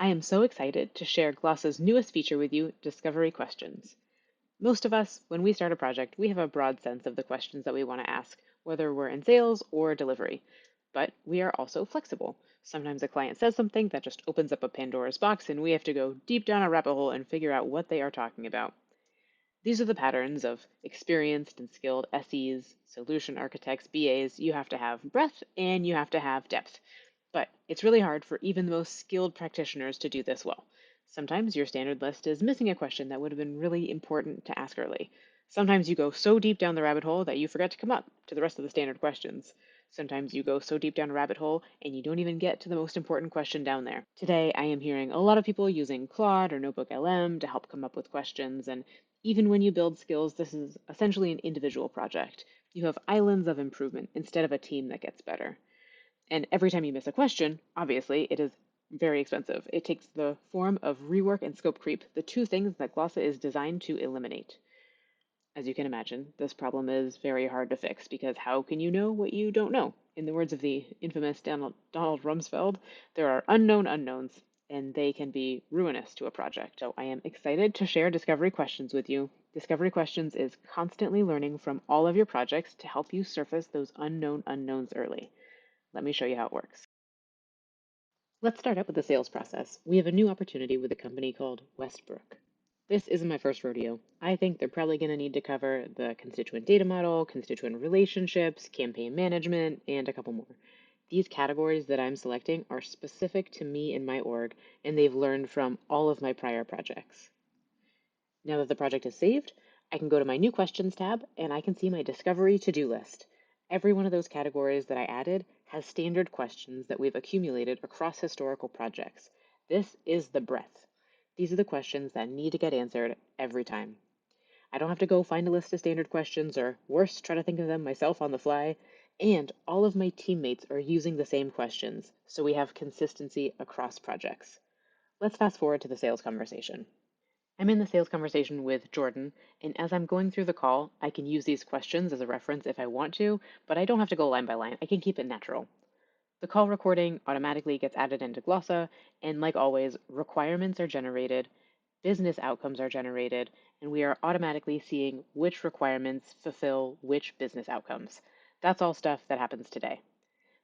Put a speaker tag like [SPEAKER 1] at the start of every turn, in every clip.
[SPEAKER 1] I am so excited to share Glossa's newest feature with you, Discovery Questions. Most of us, when we start a project, we have a broad sense of the questions that we want to ask, whether we're in sales or delivery. But we are also flexible. Sometimes a client says something that just opens up a Pandora's box, and we have to go deep down a rabbit hole and figure out what they are talking about. These are the patterns of experienced and skilled SEs, solution architects, BAs. You have to have breadth and you have to have depth. But it's really hard for even the most skilled practitioners to do this well. Sometimes your standard list is missing a question that would have been really important to ask early. Sometimes you go so deep down the rabbit hole that you forget to come up to the rest of the standard questions. Sometimes you go so deep down a rabbit hole and you don't even get to the most important question down there. Today, I am hearing a lot of people using Claude or Notebook LM to help come up with questions, and even when you build skills, this is essentially an individual project. You have islands of improvement instead of a team that gets better. And every time you miss a question, obviously, it is very expensive. It takes the form of rework and scope creep, the two things that Glossa is designed to eliminate. As you can imagine, this problem is very hard to fix because how can you know what you don't know? In the words of the infamous Donald Rumsfeld, there are unknown unknowns, and they can be ruinous to a project. So I am excited to share Discovery Questions with you. Discovery Questions is constantly learning from all of your projects to help you surface those unknown unknowns early. Let me show you how it works. Let's start out with the sales process. We have a new opportunity with a company called Westbrook. This isn't my first rodeo. I think they're probably going to need to cover the constituent data model, constituent relationships, campaign management, and a couple more. These categories that I'm selecting are specific to me and my org, and they've learned from all of my prior projects. Now that the project is saved, I can go to my New Questions tab, and I can see my Discovery to-do list. Every one of those categories that I added has standard questions that we've accumulated across historical projects. This is the breadth. These are the questions that need to get answered every time. I don't have to go find a list of standard questions or, worse, try to think of them myself on the fly. And all of my teammates are using the same questions, so we have consistency across projects. Let's fast forward to the sales conversation. I'm in the sales conversation with Jordan, and as I'm going through the call, I can use these questions as a reference if I want to, but I don't have to go line by line. I can keep it natural. The call recording automatically gets added into Glossa, and like always, requirements are generated, business outcomes are generated, and we are automatically seeing which requirements fulfill which business outcomes. That's all stuff that happens today.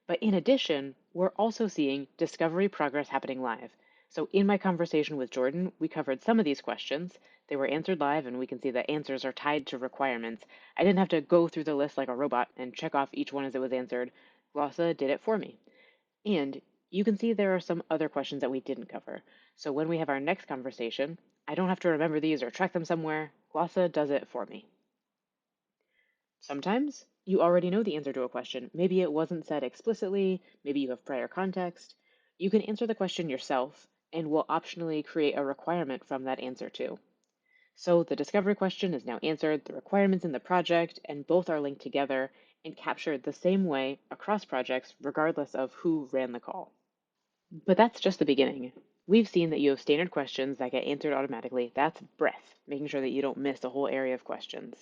[SPEAKER 1] But in addition, we're also seeing discovery progress happening live. So in my conversation with Jordan, we covered some of these questions. They were answered live, and we can see the answers are tied to requirements. I didn't have to go through the list like a robot and check off each one as it was answered. Glossa did it for me. And you can see there are some other questions that we didn't cover. So when we have our next conversation, I don't have to remember these or track them somewhere. Glossa does it for me. Sometimes you already know the answer to a question. Maybe it wasn't said explicitly, maybe you have prior context. You can answer the question yourself, and we'll optionally create a requirement from that answer too. So the discovery question is now answered, the requirements in the project, and both are linked together and captured the same way across projects, regardless of who ran the call. But that's just the beginning. We've seen that you have standard questions that get answered automatically. That's breadth, making sure that you don't miss a whole area of questions.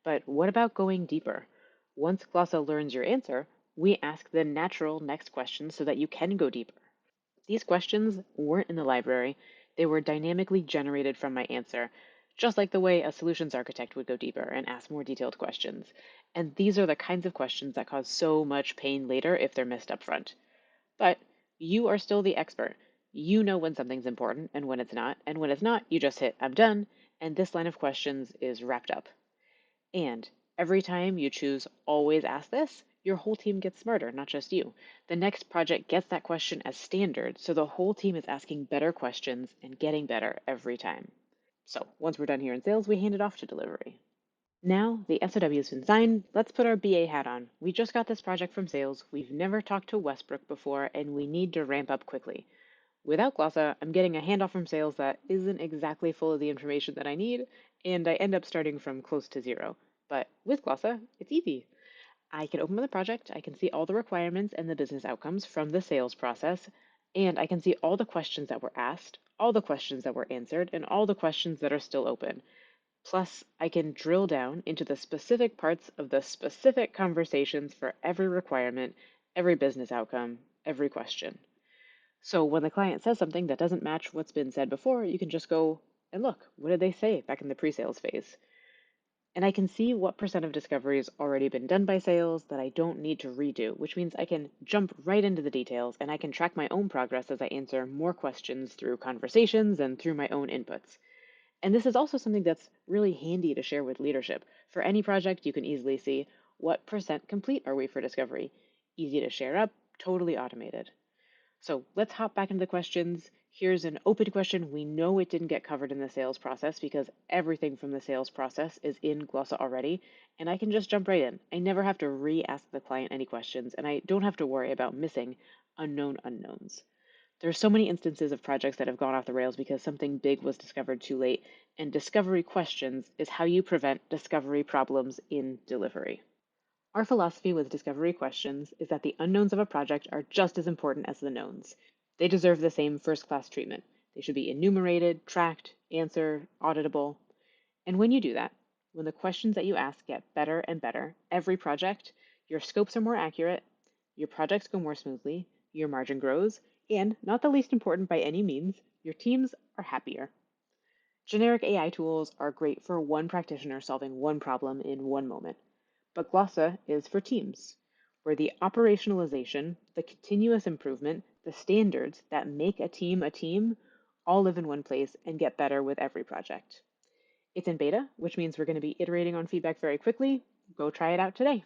[SPEAKER 1] But what about going deeper? Once Glossa learns your answer, we ask the natural next question so that you can go deeper. These questions weren't in the library, they were dynamically generated from my answer, just like the way a solutions architect would go deeper and ask more detailed questions. And these are the kinds of questions that cause so much pain later if they're missed up front. But you are still the expert. You know when something's important and when it's not, and when it's not, you just hit I'm done, and this line of questions is wrapped up. And every time you choose always ask this, your whole team gets smarter, not just you. The next project gets that question as standard, so the whole team is asking better questions and getting better every time. So once we're done here in sales, we hand it off to delivery. Now the SOW has been signed, let's put our BA hat on. We just got this project from sales, we've never talked to Westbrook before, and we need to ramp up quickly. Without Glossa, I'm getting a handoff from sales that isn't exactly full of the information that I need, and I end up starting from close to zero. But with Glossa, it's easy. I can open the project, I can see all the requirements and the business outcomes from the sales process, and I can see all the questions that were asked, all the questions that were answered, and all the questions that are still open. Plus, I can drill down into the specific parts of the specific conversations for every requirement, every business outcome, every question. So when the client says something that doesn't match what's been said before, you can just go and look, what did they say back in the pre-sales phase? And I can see what percent of discovery has already been done by sales that I don't need to redo, which means I can jump right into the details and I can track my own progress as I answer more questions through conversations and through my own inputs. And this is also something that's really handy to share with leadership. For any project, you can easily see what percent complete are we for discovery. Easy to share up, totally automated. So let's hop back into the questions. Here's an open question. We know it didn't get covered in the sales process because everything from the sales process is in Glossa already, and I can just jump right in. I never have to re-ask the client any questions, and I don't have to worry about missing unknown unknowns. There's so many instances of projects that have gone off the rails because something big was discovered too late, and discovery questions is how you prevent discovery problems in delivery. Our philosophy with discovery questions is that the unknowns of a project are just as important as the knowns. They deserve the same first class treatment. They should be enumerated, tracked, answered, auditable. And when you do that, when the questions that you ask get better and better every project, your scopes are more accurate, your projects go more smoothly, your margin grows, and, not the least important by any means, your teams are happier. Generic AI tools are great for one practitioner solving one problem in one moment. But Glossa is for teams, where the operationalization, the continuous improvement, the standards that make a team all live in one place and get better with every project. It's in beta, which means we're going to be iterating on feedback very quickly. Go try it out today.